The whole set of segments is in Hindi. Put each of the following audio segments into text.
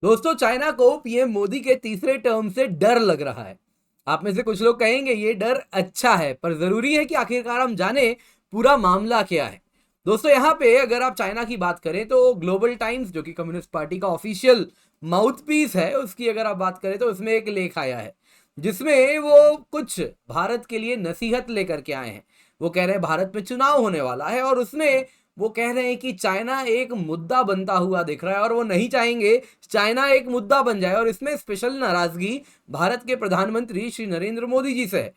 दोस्तों, चाइना को पीएम मोदी के तीसरे टर्म से डर लग रहा है। आप में से कुछ लोग कहेंगे ये डर अच्छा है, पर जरूरी है कि आखिरकार हम जाने पूरा मामला क्या है। दोस्तों, यहाँ पे अगर आप चाइना की बात करें तो ग्लोबल टाइम्स, जो कि कम्युनिस्ट पार्टी का ऑफिशियल माउथ पीस है, उसकी अगर आप बात करें तो उसमें एक लेख आया है जिसमें वो कुछ भारत के लिए नसीहत लेकर के आए हैं। वो कह रहे हैं भारत में चुनाव होने वाला है और उसमें वो कह रहे हैं कि चाइना एक मुद्दा बनता हुआ दिख रहा है और वो नहीं चाहेंगे चाइना एक मुद्दा बन जाए। और इसमें स्पेशल नाराजगी भारत के प्रधानमंत्री श्री नरेंद्र मोदी जी से है।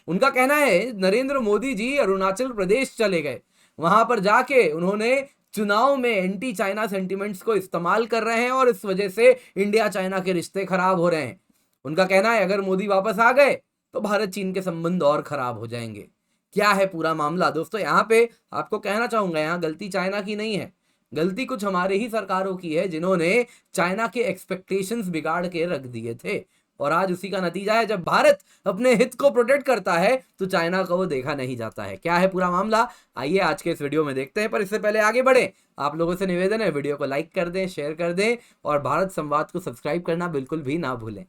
उनका कहना है नरेंद्र मोदी जी अरुणाचल प्रदेश चले गए, वहां पर जाके उन्होंने चुनाव में एंटी चाइना सेंटिमेंट्स को इस्तेमाल कर रहे हैं और इस वजह से इंडिया चाइना के रिश्ते खराब हो रहे हैं। उनका कहना है अगर मोदी वापस आ गए तो भारत चीन के संबंध और खराब हो जाएंगे। क्या है पूरा मामला? दोस्तों, यहाँ पे आपको कहना चाहूंगा, यहाँ गलती चाइना की नहीं है, गलती कुछ हमारे ही सरकारों की है जिन्होंने चाइना के एक्सपेक्टेशंस बिगाड़ के रख दिए थे। और आज उसी का नतीजा है, जब भारत अपने हित को प्रोटेक्ट करता है तो चाइना को वो देखा नहीं जाता है। क्या है पूरा मामला, आइए आज के इस वीडियो में देखते हैं। पर इससे पहले आगे बढ़े, आप लोगों से निवेदन है वीडियो को लाइक कर दें, शेयर कर दें और भारत संवाद को सब्सक्राइब करना बिल्कुल भी ना भूलें।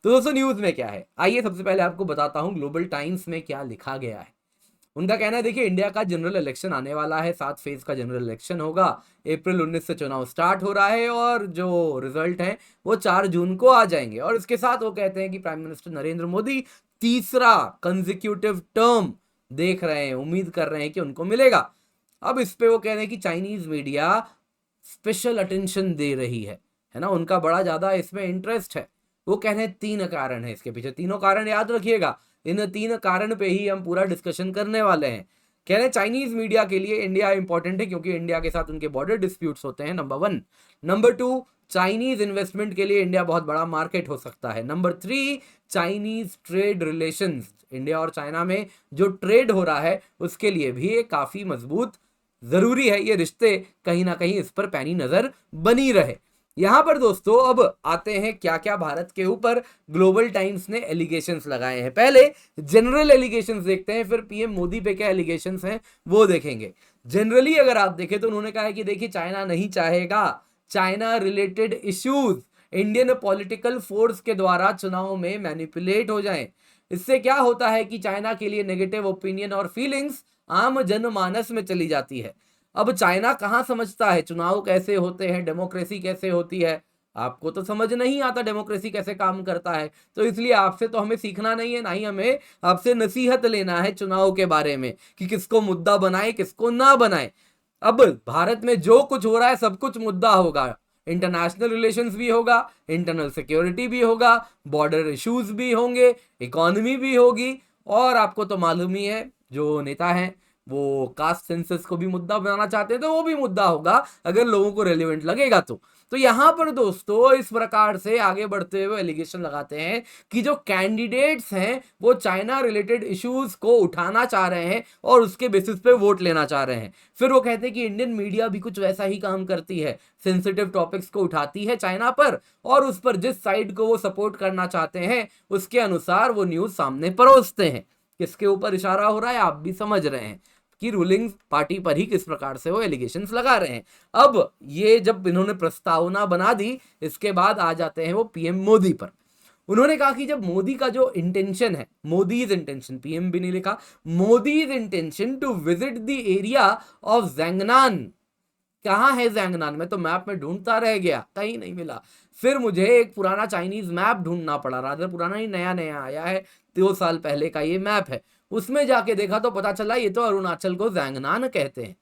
तो दोस्तों, न्यूज में क्या है, आइए सबसे पहले आपको बताता हूं ग्लोबल टाइम्स में क्या लिखा गया है। उनका कहना है, देखिए, इंडिया का जनरल इलेक्शन आने वाला है, 7 फेज का जनरल इलेक्शन होगा। अप्रैल 19 से चुनाव स्टार्ट हो रहा है और जो रिजल्ट है वो 4 जून को आ जाएंगे। और इसके साथ वो कहते हैं कि प्राइम मिनिस्टर नरेंद्र मोदी तीसरा कंजिक्यूटिव टर्म देख रहे हैं, उम्मीद कर रहे हैं कि उनको मिलेगा। अब इस पे वो कह रहे हैं कि चाइनीज मीडिया स्पेशल अटेंशन दे रही है ना, उनका बड़ा ज्यादा इसमें इंटरेस्ट है। वो कह रहे हैं 3 कारण है इसके पीछे, तीनों कारण याद रखिएगा, इन 3 कारण पे ही हम पूरा डिस्कशन करने वाले हैं। कह रहे हैं चाइनीज मीडिया के लिए इंडिया इंपॉर्टेंट है क्योंकि इंडिया के साथ उनके बॉर्डर डिस्प्यूट्स होते हैं, नंबर 1। नंबर 2, चाइनीज इन्वेस्टमेंट के लिए इंडिया बहुत बड़ा मार्केट हो सकता है। Number 3, Chinese trade relations, India और चाइना में जो ट्रेड हो रहा है उसके लिए भी ये काफी मजबूत जरूरी है, ये रिश्ते कहीं ना कहीं इस पर पैनी नजर बनी रहे। यहां पर दोस्तों अब आते हैं क्या क्या भारत के ऊपर ग्लोबल टाइम्स ने एलिगेशंस लगाए हैं। पहले जनरल एलिगेशंस देखते हैं, फिर पीएम मोदी पे क्या एलिगेशंस हैं वो देखेंगे। जनरली अगर आप देखें तो उन्होंने कहा है कि देखिए, चाइना नहीं चाहेगा China related issues Indian political force के द्वारा चुनाव में मैनिपुलेट हो जाएं। इससे क्या होता है कि चाइना के लिए नेगेटिव ओपिनियन और फीलिंग्स आम जनमानस में चली जाती है। अब चाइना कहां समझता है चुनाव कैसे होते हैं, डेमोक्रेसी कैसे होती है। आपको तो समझ नहीं आता डेमोक्रेसी कैसे काम करता है, तो इसलिए आपसे तो हमें सीखना नहीं है, ना ही हमें आपसे नसीहत लेना है चुनाव के बारे में कि किसको मुद्दा बनाए किसको ना बनाए। अब भारत में जो कुछ हो रहा है सब कुछ मुद्दा होगा, इंटरनेशनल रिलेशंस भी होगा, इंटरनल सिक्योरिटी भी होगा, बॉर्डर इश्यूज भी होंगे, इकोनॉमी भी होगी। और आपको तो मालूम ही है जो नेता हैं वो कास्ट सेंसस को भी मुद्दा बनाना चाहते हैं, तो वो भी मुद्दा होगा अगर लोगों को रेलिवेंट लगेगा तो यहां पर दोस्तों इस प्रकार से आगे बढ़ते हुए एलिगेशन लगाते हैं कि जो कैंडिडेट्स हैं वो चाइना रिलेटेड इश्यूज को उठाना चाह रहे हैं और उसके बेसिस पे वोट लेना चाह रहे हैं। फिर वो कहते हैं कि इंडियन मीडिया भी कुछ वैसा ही काम करती है, सेंसिटिव टॉपिक्स को उठाती है चाइना पर और उस पर जिस साइड को वो सपोर्ट करना चाहते हैं उसके अनुसार वो न्यूज सामने परोसते हैं। किसके ऊपर इशारा हो रहा है आप भी समझ रहे हैं कि रूलिंग पार्टी पर ही किस प्रकार से वो एलिगेशंस लगा रहे हैं। अब ये जब इन्होंने प्रस्तावना बना दी, इसके बाद आ जाते हैं वो पीएम मोदी पर। उन्होंने कहा कि जब मोदी का जो इंटेंशन है, मोदीज इंटेंशन, पीएम भी नहीं लिखा, Modi's intention to visit the area of Zangnan. कहाँ है जैंगनान? मैं तो मैप में ढूंढता रह गया, कहीं नहीं मिला। फिर मुझे एक पुराना चाइनीज मैप ढूंढना पड़ा, रादर पुराना ही, नया नया आया है, 2 साल पहले का ये मैप है। उसमें जाके देखा तो पता चला ये तो अरुणाचल को जैंगनान कहते हैं।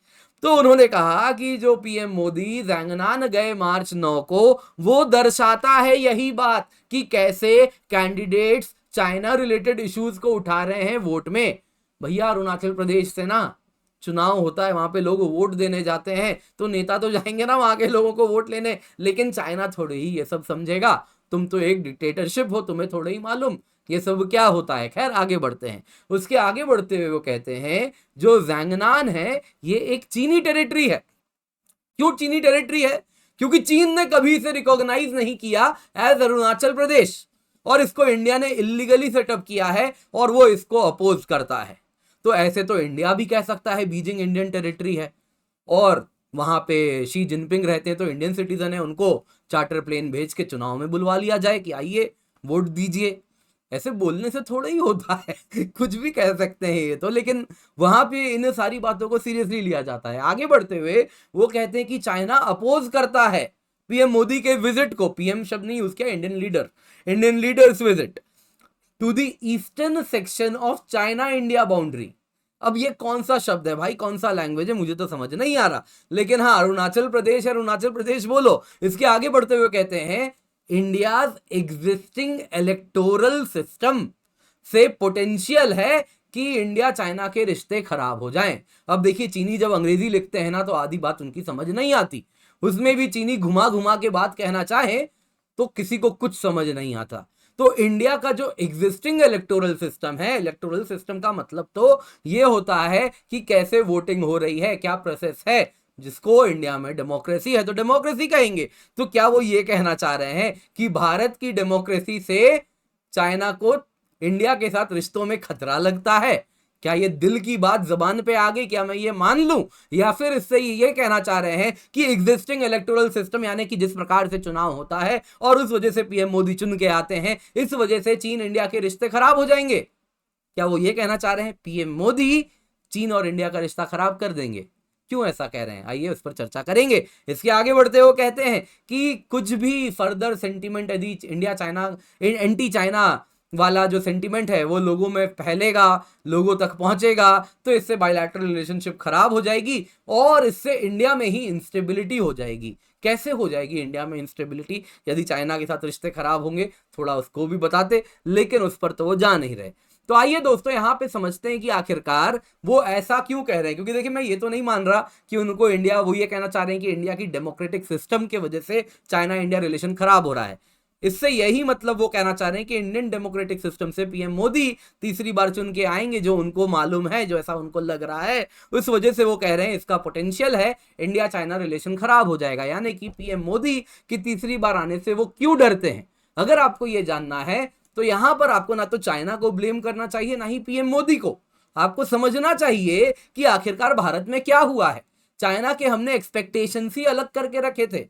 तो उन्होंने कहा कि जो पीएम मोदी जैंगनान गए मार्च 9 को, वो दर्शाता है यही बात कि कैसे कैंडिडेट्स चाइना रिलेटेड इश्यूज को उठा रहे हैं वोट में। भैया, अरुणाचल प्रदेश से ना चुनाव होता है, वहां पे लोग वोट देने जाते हैं, तो नेता तो जाएंगे ना वहां के लोगों को वोट लेने, लेकिन चाइना थोड़ी ही ये सब समझेगा। तुम तो एक डिक्टेटरशिप हो, तुम्हें थोड़ा ही मालूम ये सब क्या होता है। खैर, आगे बढ़ते हैं। उसके आगे बढ़ते हुए वो कहते हैं जो जैंगनान है ये एक चीनी टेरिटरी है। क्यों चीनी टेरिटरी है? क्योंकि चीन ने कभी इसे रिकॉग्नाइज नहीं किया एज अरुणाचल प्रदेश और इसको इंडिया ने इलीगली सेटअप किया है और वो इसको अपोज करता है। तो ऐसे तो इंडिया भी कह सकता है बीजिंग इंडियन टेरिटरी है और वहां पे शी जिनपिंग रहते हैं तो इंडियन सिटीजन है, उनको चार्टर प्लेन भेज के चुनाव में बुलवा लिया जाए कि आइए वोट दीजिए। ऐसे बोलने से थोड़ा ही होता है कुछ भी कह सकते हैं ये तो, लेकिन वहां पे इन सारी बातों को सीरियसली लिया जाता है। आगे बढ़ते हुए वो कहते हैं कि चाइना अपोज करता है पीएम मोदी के विजिट को, पीएम शब्द नहीं यूज किया, Indian leaders visit to the eastern section of China India boundary. अब ये कौन सा शब्द है भाई, कौन सा लैंग्वेज है, मुझे तो समझ नहीं आ रहा, लेकिन हाँ अरुणाचल प्रदेश है, अरुणाचल प्रदेश बोलो। इसके आगे बढ़ते हुए कहते हैं इंडियाज एग्जिस्टिंग इलेक्टोरल सिस्टम से पोटेंशियल है कि इंडिया चाइना के रिश्ते खराब हो जाएं। अब देखिए चीनी जब अंग्रेजी लिखते हैं ना तो आधी बात उनकी समझ नहीं आती, उसमें भी चीनी घुमा घुमा के बात कहना चाहे तो किसी को कुछ समझ नहीं आता। तो इंडिया का जो एग्जिस्टिंग इलेक्टोरल सिस्टम है, इलेक्टोरल सिस्टम का मतलब तो ये होता है कि कैसे वोटिंग हो रही है, क्या प्रोसेस है, जिसको इंडिया में डेमोक्रेसी है तो डेमोक्रेसी कहेंगे। तो क्या वो ये कहना चाह रहे हैं कि भारत की डेमोक्रेसी से चाइना को इंडिया के साथ रिश्तों में खतरा लगता है? क्या ये दिल की बात जबान पे आ गई, क्या मैं ये मान लूं? या फिर इससे ये कहना चाह रहे हैं कि एग्जिस्टिंग इलेक्टोरल सिस्टम यानी कि जिस प्रकार से चुनाव होता है और उस वजह से पीएम मोदी चुन के आते हैं, इस वजह से चीन इंडिया के रिश्ते खराब हो जाएंगे? क्या वो ये कहना चाह रहे हैं पीएम मोदी चीन और इंडिया का रिश्ता खराब कर देंगे? क्यों ऐसा कह रहे हैं, आइए उस पर चर्चा करेंगे। इसके आगे बढ़ते हुए कहते हैं कि कुछ भी फर्दर सेंटीमेंट यदि इंडिया चाइना एंटी चाइना वाला जो सेंटीमेंट है वो लोगों में फैलेगा, लोगों तक पहुंचेगा, तो इससे बायलैटरल रिलेशनशिप खराब हो जाएगी और इससे इंडिया में ही इंस्टेबिलिटी हो जाएगी। कैसे हो जाएगी इंडिया में इंस्टेबिलिटी यदि चाइना के साथ रिश्ते खराब होंगे, थोड़ा उसको भी बताते, लेकिन उस पर तो वो जा नहीं रहे। तो आइए दोस्तों यहां पे समझते हैं कि आखिरकार वो ऐसा क्यों कह रहे हैं। क्योंकि देखिए मैं ये तो नहीं मान रहा कि उनको इंडिया, वो ये कहना चाह रहे हैं कि इंडिया की डेमोक्रेटिक सिस्टम की वजह से चाइना इंडिया रिलेशन खराब हो रहा है। इससे यही मतलब वो कहना चाह रहे हैं कि इंडियन डेमोक्रेटिक सिस्टम से पीएम मोदी तीसरी बार चुन के आएंगे, जो उनको मालूम है, जो ऐसा उनको लग रहा है, उस वजह से वो कह रहे हैं इसका पोटेंशियल है, इंडिया चाइना रिलेशन खराब हो जाएगा। यानी कि पीएम मोदी की तीसरी बार आने से वो क्यों डरते हैं। अगर आपको ये जानना है तो यहां पर आपको ना तो चाइना को ब्लेम करना चाहिए ना ही पीएम मोदी को। आपको समझना चाहिए कि आखिरकार भारत में क्या हुआ है। चाइना के हमने एक्सपेक्टेशंस ही अलग करके रखे थे।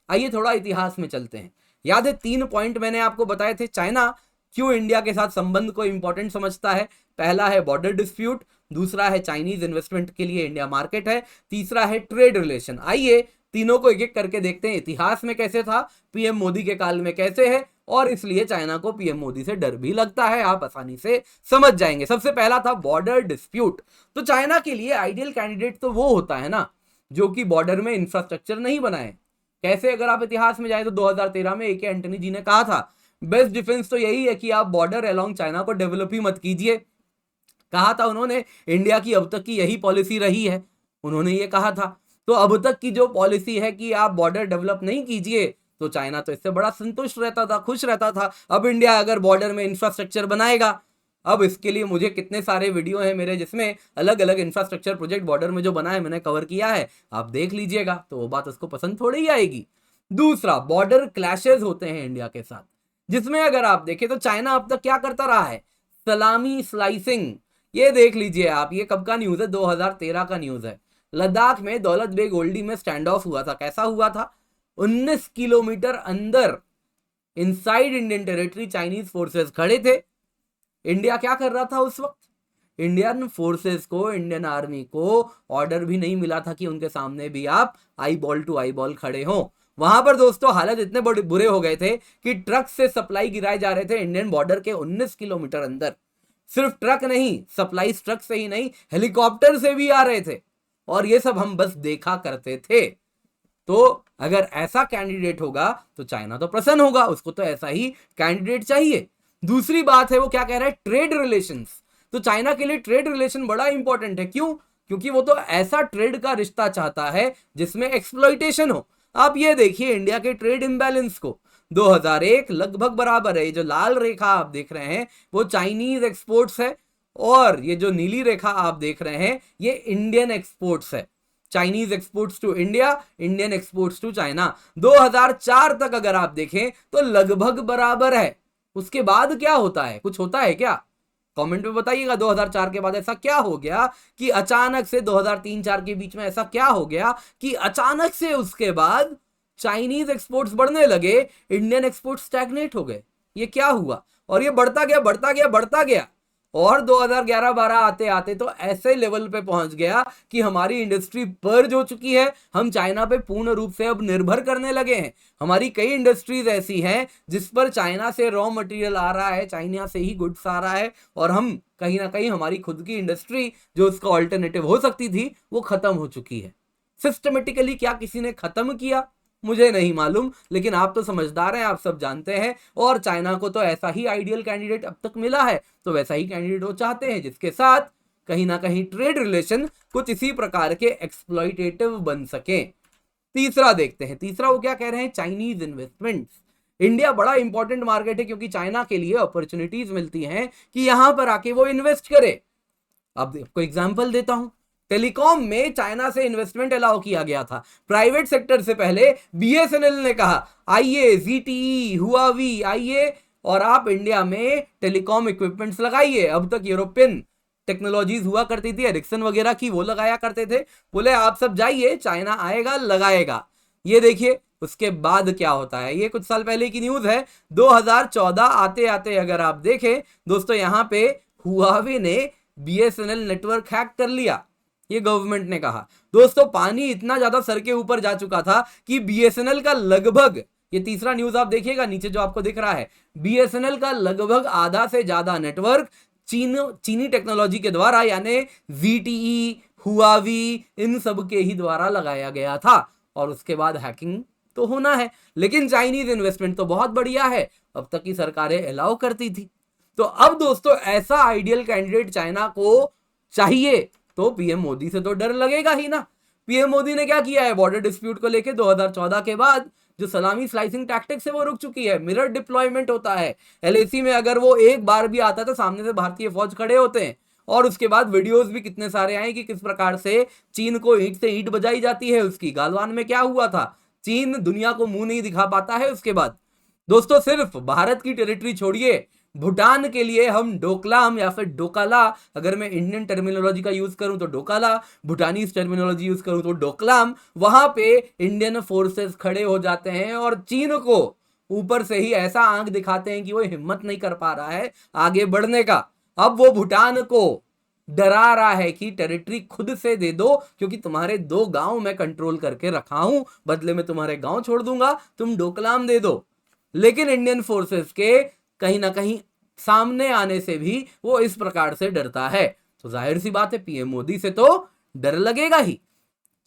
आइए थोड़ा इतिहास में चलते हैं। याद है 3 पॉइंट मैंने आपको बताए थे चाइना क्यों इंडिया के साथ संबंध को इंपॉर्टेंट समझता है। पहला है बॉर्डर डिस्प्यूट, दूसरा है चाइनीज इन्वेस्टमेंट के लिए इंडिया मार्केट है, तीसरा है ट्रेड रिलेशन। आइए तीनों को एक एक करके देखते हैं, इतिहास में कैसे था, पीएम मोदी के काल में कैसे है, और इसलिए चाइना को पीएम मोदी से डर भी लगता है। आप आसानी से समझ जाएंगे। सबसे पहला था बॉर्डर डिस्प्यूट। तो चाइना के लिए आइडियल कैंडिडेट तो वो होता है ना जो कि बॉर्डर में इंफ्रास्ट्रक्चर नहीं बनाए। कैसे, अगर आप इतिहास में जाए तो 2013 में ए.के. एंटनी जी ने कहा था बेस्ट डिफेंस तो यही है कि आप बॉर्डर अलोंग चाइना को डेवलप ही मत कीजिए। कहा था उन्होंने, इंडिया की अब तक की यही पॉलिसी रही है, उन्होंने ये कहा था। तो अब तक की जो पॉलिसी है कि आप बॉर्डर डेवलप नहीं कीजिए, तो चाइना तो इससे बड़ा संतुष्ट रहता था, खुश रहता था। अब इंडिया अगर बॉर्डर में इंफ्रास्ट्रक्चर बनाएगा, अब इसके लिए मुझे कितने सारे वीडियो हैं मेरे जिसमें अलग अलग इंफ्रास्ट्रक्चर प्रोजेक्ट बॉर्डर में जो बना है मैंने कवर किया है, आप देख लीजिएगा, तो वो बात उसको पसंद थोड़ी ही आएगी। दूसरा, बॉर्डर क्लैशेस होते हैं इंडिया के साथ, जिसमें अगर आप देखें तो चाइना अब तक क्या करता रहा है, सलामी स्लाइसिंग। ये देख लीजिए आप, ये कब का न्यूज है, 2013 का न्यूज है। लद्दाख में दौलत बेग ओल्डी में स्टैंड ऑफ हुआ था। कैसा हुआ था, 19 किलोमीटर अंदर inside Indian territory Chinese forces खड़े थे। इंडिया क्या कर रहा था उस वक्त, इंडियन फोर्सेस को, इंडियन आर्मी को ऑर्डर भी नहीं मिला था कि उनके सामने भी आप eye ball to eye ball खड़े हो। वहां पर दोस्तों हालत इतने बड़े बुरे हो गए थे कि ट्रक से सप्लाई गिराए जा रहे थे इंडियन बॉर्डर के 19 किलोमीटर अंदर। सिर्फ ट्रक नहीं, सप्लाई ट्रक से ही नहीं, हेलीकॉप्टर से भी आ रहे थे, और ये सब हम बस देखा करते थे। तो अगर ऐसा कैंडिडेट होगा तो चाइना तो प्रसन्न होगा, उसको तो ऐसा ही कैंडिडेट चाहिए। दूसरी बात है, वो क्या कह रहा है, ट्रेड रिलेशंस। तो चाइना के लिए ट्रेड रिलेशन बड़ा इंपॉर्टेंट है। क्यों, क्योंकि वो तो ऐसा ट्रेड का रिश्ता चाहता है जिसमें एक्सप्लॉइटेशन हो। आप ये देखिए इंडिया के ट्रेड इम्बैलेंस को, 2001 लगभग बराबर है। ये जो लाल रेखा आप देख रहे हैं वो चाइनीज एक्सपोर्ट्स है, और ये जो नीली रेखा आप देख रहे हैं ये इंडियन एक्सपोर्ट्स है। Chinese exports to India, Indian exports to China. 2004 तक अगर आप देखें तो लगभग बराबर है। उसके बाद क्या होता है, कुछ होता है क्या? कमेंट में बताइएगा 2004 के बाद ऐसा क्या हो गया कि अचानक से 2003-4 के बीच में ऐसा क्या हो गया कि अचानक से उसके बाद चाइनीज एक्सपोर्ट्स बढ़ने लगे, इंडियन एक्सपोर्ट्स स्टैग्नेट हो गए। ये क्या हुआ? और ये बढ़ता गया बढ़ता गया बढ़ता गया, और 2011-12 आते आते तो ऐसे लेवल पे पहुंच गया कि हमारी इंडस्ट्री पर्ज हो चुकी है। हम चाइना पे पूर्ण रूप से अब निर्भर करने लगे हैं। हमारी कई इंडस्ट्रीज ऐसी हैं जिस पर चाइना से रॉ मटेरियल आ रहा है, चाइना से ही गुड्स आ रहा है, और हम कहीं ना कहीं हमारी खुद की इंडस्ट्री जो उसका ऑल्टरनेटिव हो सकती थी वो खत्म हो चुकी है। सिस्टमेटिकली क्या किसी ने खत्म किया मुझे नहीं मालूम, लेकिन आप तो समझदार हैं, आप सब जानते हैं। और चाइना को तो ऐसा ही आइडियल कैंडिडेट अब तक मिला है, तो वैसा ही कैंडिडेट वो चाहते हैं जिसके साथ कहीं ना कहीं ट्रेड रिलेशन कुछ इसी प्रकार के एक्सप्लॉइटेटिव बन सके। तीसरा देखते हैं, तीसरा वो क्या कह रहे हैं, चाइनीज इन्वेस्टमेंट्स। इंडिया बड़ा इंपॉर्टेंट मार्केट है क्योंकि चाइना के लिए अपॉर्चुनिटीज मिलती हैं कि यहां पर आके वो इन्वेस्ट करे। अब आपको एग्जांपल देता हूं, टेलीकॉम में चाइना से इन्वेस्टमेंट अलाउ किया गया था। प्राइवेट सेक्टर से पहले बीएसएनएल ने कहा आइए, ZTE, हुआवी आइए और आप इंडिया में टेलीकॉम इक्विपमेंट्स लगाइए। अब तक यूरोपियन टेक्नोलॉजीज हुआ करती थी, एरिक्सन वगैरह की, वो लगाया करते थे। बोले आप सब जाइए, चाइना आएगा लगाएगा। ये देखिए उसके बाद क्या होता है, ये कुछ साल पहले की न्यूज है। 2014 आते आते अगर आप देखें दोस्तों, यहां पे हुआवी ने बीएसएनएल नेटवर्क हैक कर लिया, ये गवर्नमेंट ने कहा। दोस्तों पानी इतना ज्यादा सर के ऊपर जा चुका था कि बीएसएनएल का लगभग, ये तीसरा न्यूज आप देखिएगा नीचे जो आपको दिख रहा है, बीएसएनएल का लगभग आधा से ज्यादा नेटवर्क चीनी टेक्नोलॉजी के द्वारा यानी ZTE, हुआवी, इन सब के ही द्वारा लगाया गया था। और उसके बाद हैकिंग तो होना है, लेकिन चाइनीज इन्वेस्टमेंट तो बहुत बढ़िया है, अब तक की सरकारें अलाउ करती थी। तो अब दोस्तों ऐसा आइडियल कैंडिडेट चाइना को चाहिए, तो पीएम मोदी से तो डर लगेगा ही ना। पीएम मोदी ने क्या किया है, बॉर्डर डिस्प्यूट को लेके 2014 के बाद जो सलामी स्लाइसिंग टैक्टिक्स है वो रुक चुकी है। मिरर डिप्लॉयमेंट होता है LAC में, अगर वो एक बार भी आता तो सामने से भारतीय फौज खड़े होते हैं। और उसके बाद वीडियोस भी कितने सारे आए कि किस प्रकार से चीन को ईंट से ईंट बजाई जाती है। उसकी गालवान में क्या हुआ था, चीन दुनिया को मुंह नहीं दिखा पाता है। उसके बाद दोस्तों सिर्फ भारत की टेरिटरी छोड़िए, भूटान के लिए हम डोकलाम या फिर डोकाला, अगर मैं इंडियन टर्मिनोलॉजी का यूज करूं तो डोकाला, भूटानीज टर्मिनोलॉजी यूज करूं तो डोकलाम, वहां पे इंडियन फोर्सेस खड़े हो जाते हैं और चीन को ऊपर से ही ऐसा आंख दिखाते हैं कि वो हिम्मत नहीं कर पा रहा है आगे बढ़ने का। अब वो भूटान को डरा रहा है कि टेरिटरी खुद से दे दो, क्योंकि तुम्हारे 2 गांव मैं कंट्रोल करके रखा हूं, बदले में तुम्हारे गांव छोड़ दूंगा, तुम डोकलाम दे दो। लेकिन इंडियन फोर्सेस के कहीं ना कहीं सामने आने से भी वो इस प्रकार से डरता है। तो जाहिर सी बात है पीएम मोदी से तो डर लगेगा ही।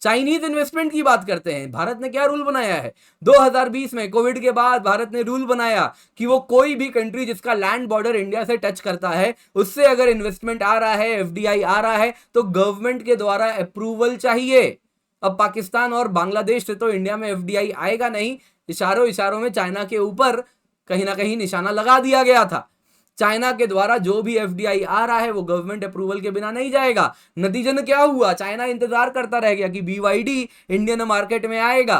चाइनीज इन्वेस्टमेंट की बात करते हैं, भारत ने क्या रूल बनाया है 2020 में, कोविड के बाद भारत ने रूल बनाया कि वो कोई भी कंट्री जिसका लैंड बॉर्डर इंडिया से टच करता है उससे अगर इन्वेस्टमेंट आ रहा है, FDI आ रहा है, तो गवर्नमेंट के द्वारा अप्रूवल चाहिए। अब पाकिस्तान और बांग्लादेश से तो इंडिया में FDI आएगा नहीं, इशारों इशारों में चाइना के ऊपर कहीं ना कहीं निशाना लगा दिया गया था। चाइना के द्वारा जो भी FDI आ रहा है वो गवर्नमेंट अप्रूवल के बिना नहीं जाएगा। नतीजन क्या हुआ, चाइना इंतजार करता रह गया कि BYD इंडियन मार्केट में आएगा।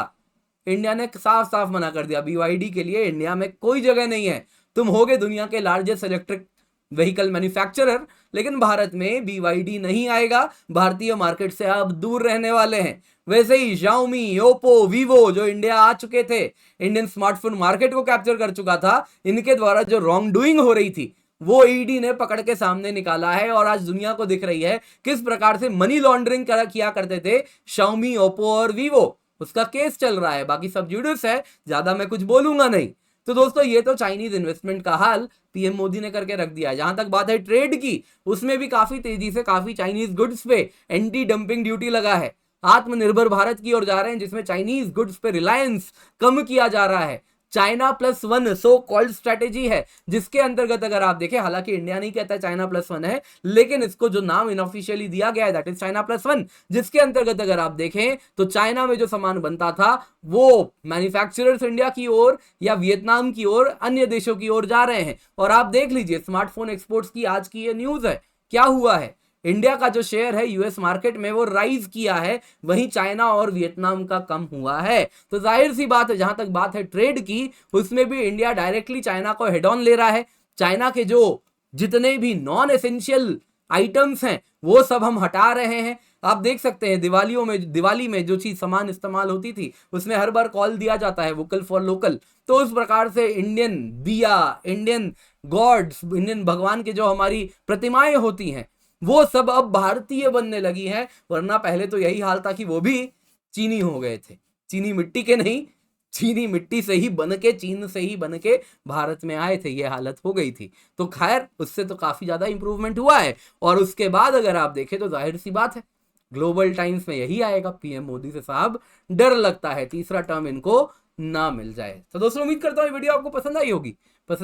इंडिया ने साफ साफ मना कर दिया, BYD के लिए इंडिया में कोई जगह नहीं है। तुम होगे दुनिया के लार्जेस्ट इलेक्ट्रिक व्हीकल मैन्युफैक्चरर, लेकिन भारत में BYD नहीं आएगा, भारतीय मार्केट से आप दूर रहने वाले हैं। वैसे ही Xiaomi, Oppo, Vivo जो इंडिया आ चुके थे, इंडियन स्मार्टफोन मार्केट को कैप्चर कर चुका था, इनके द्वारा जो रॉन्ग डूइंग हो रही थी वो ED ने पकड़ के सामने निकाला है। और आज दुनिया को दिख रही है किस प्रकार से मनी लॉन्ड्रिंग किया करते थे Xiaomi, Oppo और Vivo। उसका केस चल रहा है, बाकी सब जुडिस है, ज्यादा मैं कुछ बोलूंगा नहीं। तो दोस्तों ये तो चाइनीज इन्वेस्टमेंट का हाल पीएम मोदी ने करके रख दिया है। जहां तक बात है ट्रेड की, उसमें भी काफी तेजी से काफी चाइनीज गुड्स पे एंटी डंपिंग ड्यूटी लगा है। आत्मनिर्भर भारत की ओर जा रहे हैं, जिसमें चाइनीज गुड्स पे रिलायंस कम किया जा रहा है। चाइना +1 सो कॉल्ड स्ट्रेटेजी है, जिसके अंतर्गत अगर आप देखें, हालांकि इंडिया नहीं कहता चाइना +1 है, लेकिन इसको जो नाम इनऑफिशियली दिया गया है दैट इज चाइना +1, जिसके अंतर्गत अगर आप देखें तो चाइना में जो सामान बनता था वो मैन्युफैक्चरर्स इंडिया की ओर या वियतनाम की ओर, अन्य देशों की ओर जा रहे हैं। और आप देख लीजिए स्मार्टफोन एक्सपोर्ट्स की आज की ये न्यूज है, क्या हुआ है, इंडिया का जो शेयर है यूएस मार्केट में वो राइज किया है, वहीं चाइना और वियतनाम का कम हुआ है। तो जाहिर सी बात है, जहां तक बात है ट्रेड की, उसमें भी इंडिया डायरेक्टली चाइना को हेड ऑन ले रहा है। चाइना के जो जितने भी नॉन एसेंशियल आइटम्स हैं वो सब हम हटा रहे हैं। आप देख सकते हैं दिवाली में जो चीज सामान इस्तेमाल होती थी उसमें हर बार कॉल दिया जाता है वोकल फॉर लोकल, तो उस प्रकार से इंडियन दिया, इंडियन गॉड्स, इंडियन भगवान के जो हमारी प्रतिमाएं होती हैं वो सब अब भारतीय बनने लगी हैं, वरना पहले तो यही हाल था कि वो भी चीनी हो गए थे। चीनी मिट्टी के नहीं, चीनी मिट्टी से ही बन के, चीन से ही बन के भारत में आए थे, ये हालत हो गई थी। तो खैर उससे तो काफी ज्यादा इंप्रूवमेंट हुआ है। और उसके बाद अगर आप देखें तो जाहिर सी बात है ग्लोबल टाइम्स में यही आएगा, पीएम मोदी से साहब डर लगता है तीसरा टर्म इनको ना मिल जाए। तो दोस्तों उम्मीद करता हूँ वीडियो आपको पसंद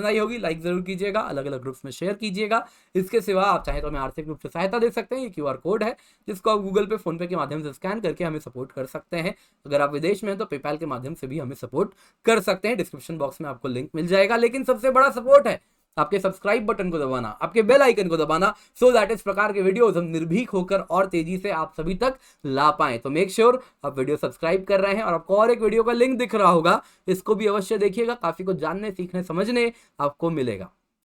आई होगी, लाइक जरूर कीजिएगा, अलग अलग ग्रुप्स में शेयर कीजिएगा। इसके सिवा आप चाहे तो हमें आर्थिक रूप से सहायता दे सकते हैं, ये क्यूआर कोड है जिसको आप गूगल पे, फोन पे के माध्यम से स्कैन करके हमें सपोर्ट कर सकते हैं। अगर आप विदेश में हैं तो पेपैल के माध्यम से भी हमें सपोर्ट कर सकते हैं, डिस्क्रिप्शन बॉक्स में आपको लिंक मिल जाएगा। लेकिन सबसे बड़ा सपोर्ट है आपके सब्सक्राइब बटन को दबाना, आपके बेल आइकन को दबाना, सो दैट इस प्रकार के वीडियोस हम निर्भीक होकर और तेजी से आप सभी तक ला पाएं। तो मेक श्योर आप वीडियो सब्सक्राइब कर रहे हैं। और आपको और एक वीडियो का लिंक दिख रहा होगा, इसको भी अवश्य देखिएगा, काफी कुछ जानने, सीखने, समझने आपको मिलेगा।